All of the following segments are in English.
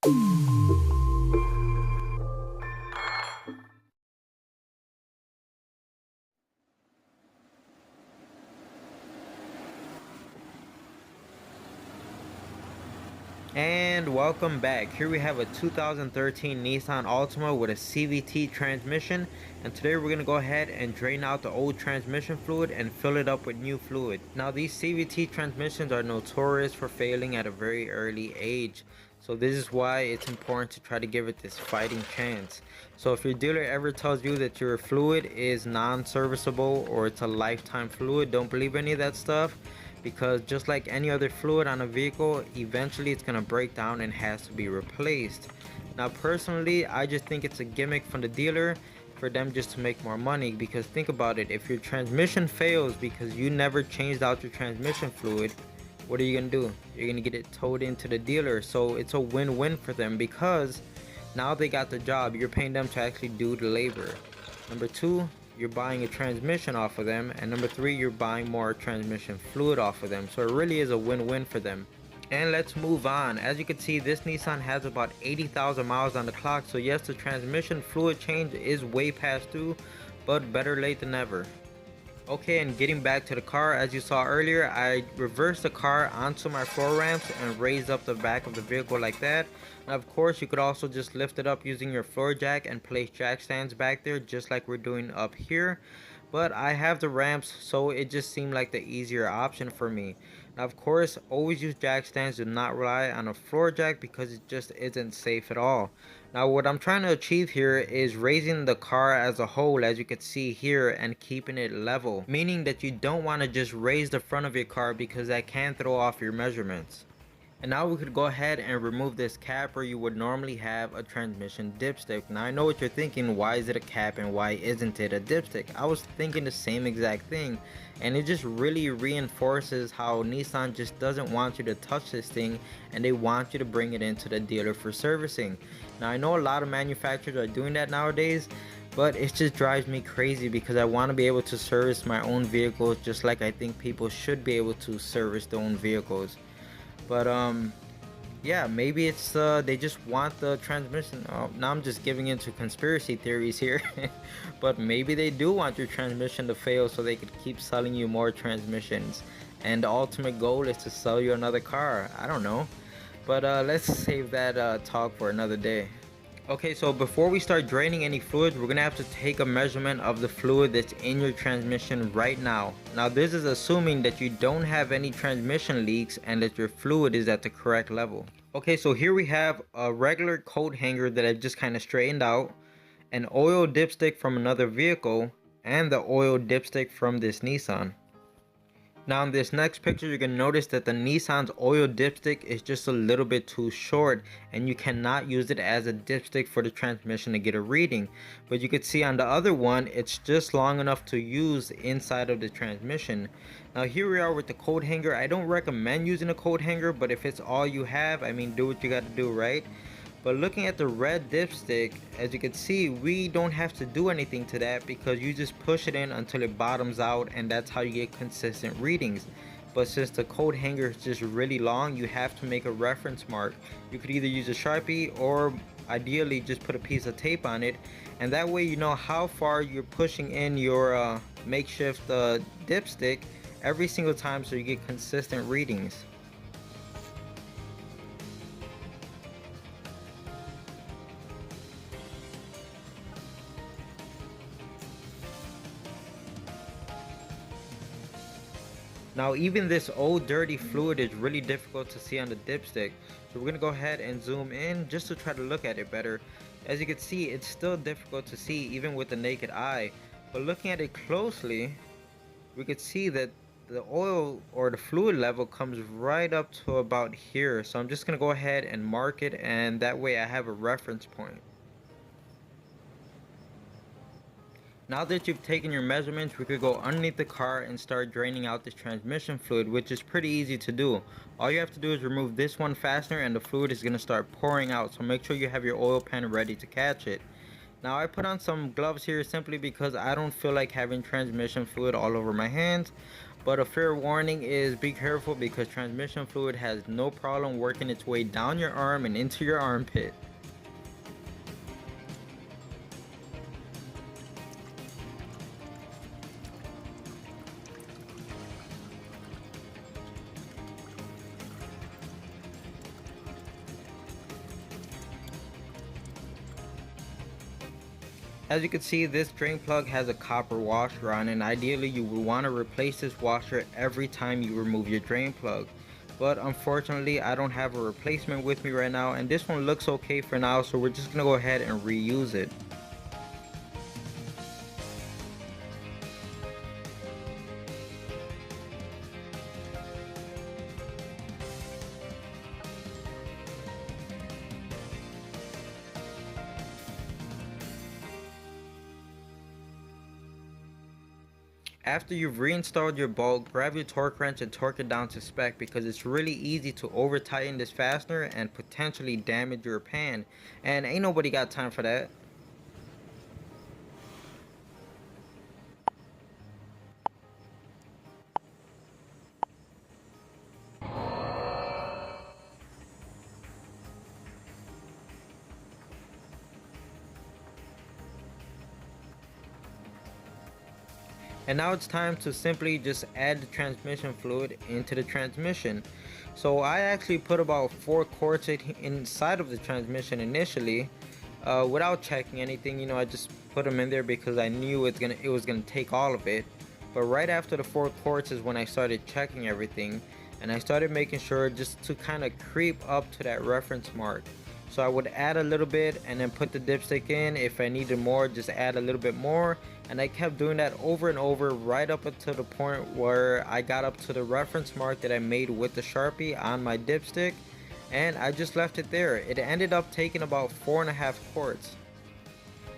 And welcome back. Here we have a 2013 Nissan Altima with a CVT transmission, and today we're going to go ahead and drain out the old transmission fluid and fill it up with new fluid. Now these CVT transmissions are notorious for failing at a very early age, so this is why it's important to try to give it this fighting chance. So if your dealer ever tells you that your fluid is non-serviceable or it's a lifetime fluid, don't believe any of that stuff, because just like any other fluid on a vehicle, eventually it's going to break down and has to be replaced. Now personally, I just think it's a gimmick from the dealer for them just to make more money, because think about it, if your transmission fails because you never changed out your transmission fluid, what are you going to do? You're going to get it towed into the dealer. So it's a win-win for them, because now they got the job, you're paying them to actually do the labor. Number two, you're buying a transmission off of them, and number three, you're buying more transmission fluid off of them. So it really is a win-win for them. And let's move on. As you can see, this Nissan has about 80,000 miles on the clock, so yes, the transmission fluid change is way past due, but better late than never. Okay, and getting back to the car, as you saw earlier, I reversed the car onto my floor ramps and raised up the back of the vehicle like that. And of course, you could also just lift it up using your floor jack and place jack stands back there, just like we're doing up here. But I have the ramps, so it just seemed like the easier option for me. Now of course, always use jack stands, do not rely on a floor jack, because it just isn't safe at all. Now what I'm trying to achieve here is raising the car as a whole, as you can see here, and keeping it level, meaning that you don't want to just raise the front of your car, because that can throw off your measurements. And now we could go ahead and remove this cap where you would normally have a transmission dipstick. Now I know what you're thinking, why is it a cap and why isn't it a dipstick? I was thinking the same exact thing, and it just really reinforces how Nissan just doesn't want you to touch this thing, and they want you to bring it into the dealer for servicing. Now I know a lot of manufacturers are doing that nowadays, but it just drives me crazy, because I want to be able to service my own vehicles just like I think people should be able to service their own vehicles. But yeah, maybe it's they just want the transmission. Oh, now I'm just giving into conspiracy theories here. But maybe they do want your transmission to fail so they could keep selling you more transmissions, and the ultimate goal is to sell you another car. I don't know, but let's save that talk for another day. Okay, so before we start draining any fluids, we're gonna have to take a measurement of the fluid that's in your transmission right now. Now this is assuming that you don't have any transmission leaks and that your fluid is at the correct level. Okay, so here we have a regular coat hanger that I just kind of straightened out, an oil dipstick from another vehicle, and the oil dipstick from this Nissan. Now in this next picture, you're going to notice that the Nissan's oil dipstick is just a little bit too short, and you cannot use it as a dipstick for the transmission to get a reading. But you can see on the other one, it's just long enough to use inside of the transmission. Now here we are with the coat hanger. I don't recommend using a coat hanger, but if it's all you have, I mean, do what you got to do, right? But looking at the red dipstick, as you can see, we don't have to do anything to that, because you just push it in until it bottoms out, and that's how you get consistent readings. But since the coat hanger is just really long, you have to make a reference mark. You could either use a Sharpie, or ideally just put a piece of tape on it, and that way you know how far you're pushing in your makeshift dipstick every single time, so you get consistent readings. Now even this old dirty fluid is really difficult to see on the dipstick, so we're going to go ahead and zoom in just to try to look at it better. As you can see, it's still difficult to see even with the naked eye, but looking at it closely, we could see that the oil or the fluid level comes right up to about here. So I'm just going to go ahead and mark it, and that way I have a reference point. Now that you've taken your measurements, we could go underneath the car and start draining out this transmission fluid, which is pretty easy to do. All you have to do is remove this one fastener, and the fluid is going to start pouring out, so make sure you have your oil pan ready to catch it. Now I put on some gloves here simply because I don't feel like having transmission fluid all over my hands, But a fair warning is be careful because transmission fluid has no problem working its way down your arm and into your armpit. As you can see, this drain plug has a copper washer on, and ideally you would want to replace this washer every time you remove your drain plug. But unfortunately, I don't have a replacement with me right now, and this one looks okay for now, so we're just gonna go ahead and reuse it. After you've reinstalled your bolt, grab your torque wrench and torque it down to spec because it's really easy to over tighten this fastener and potentially damage your pan, and ain't nobody got time for that. And now it's time to simply just add the transmission fluid into the transmission. So I actually put about 4 quarts inside of the transmission initially, without checking anything. I just put them in there because I knew it was gonna take all of it. But right after the 4 quarts is when I started checking everything, and I started making sure just to kind of creep up to that reference mark. So I would add a little bit and then put the dipstick in. If I needed more, just add a little bit more, and I kept doing that over and over right up until the point where I got up to the reference mark that I made with the Sharpie on my dipstick, and I just left it there. It ended up taking about 4.5 quarts.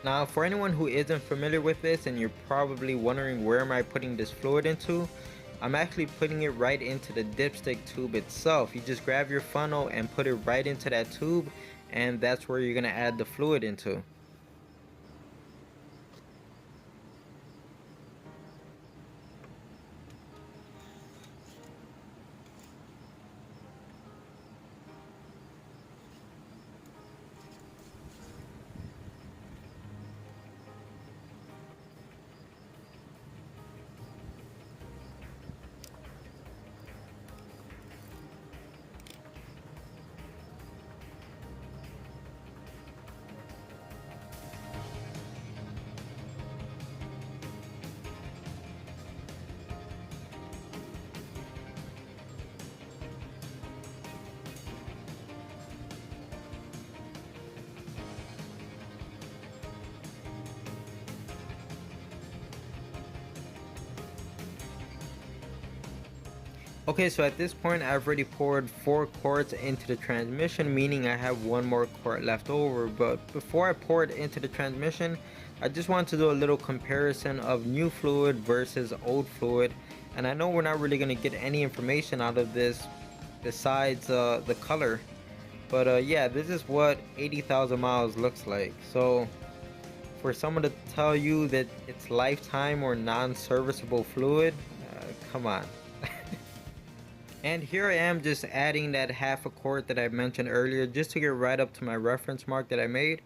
Now for anyone who isn't familiar with this and you're probably wondering where am I putting this fluid into, I'm actually putting it right into the dipstick tube itself. You just grab your funnel and put it right into that tube, and that's where you're gonna add the fluid into. Okay, so at this point I've already poured 4 quarts into the transmission, meaning I have 1 more quart left over. But before I pour it into the transmission, I just want to do a little comparison of new fluid versus old fluid. And I know we're not really going to get any information out of this besides the color. But yeah, this is what 80,000 miles looks like. So for someone to tell you that it's lifetime or non-serviceable fluid, come on. And here I am just adding that half a quart that I mentioned earlier just to get right up to my reference mark that I made.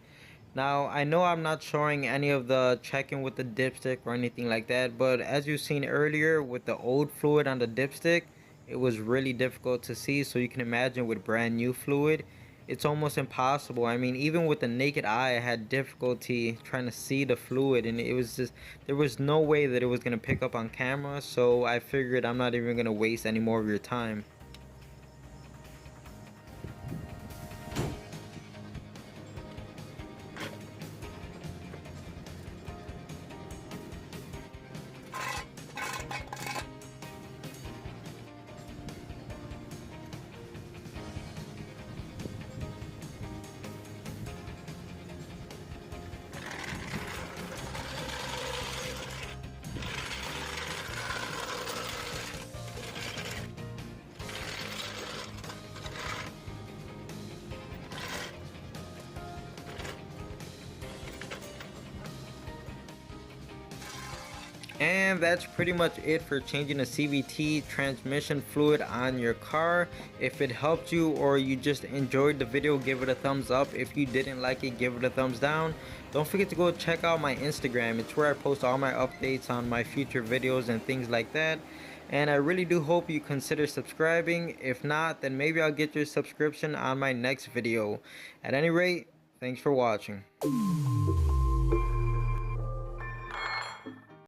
Now I know I'm not showing any of the checking with the dipstick or anything like that, but as you've seen earlier with the old fluid on the dipstick, it was really difficult to see. So you can imagine with brand new fluid, it's almost impossible. I mean, even with the naked eye I had difficulty trying to see the fluid, and it was just, there was no way that it was going to pick up on camera. So I figured I'm not even going to waste any more of your time. And that's pretty much it for changing a CVT transmission fluid on your car. If it helped you or you just enjoyed the video, give it a thumbs up. If you didn't like it, give it a thumbs down. Don't forget to go check out my Instagram. It's where I post all my updates on my future videos and things like that. And I really do hope you consider subscribing. If not, then maybe I'll get your subscription on my next video. At any rate, thanks for watching.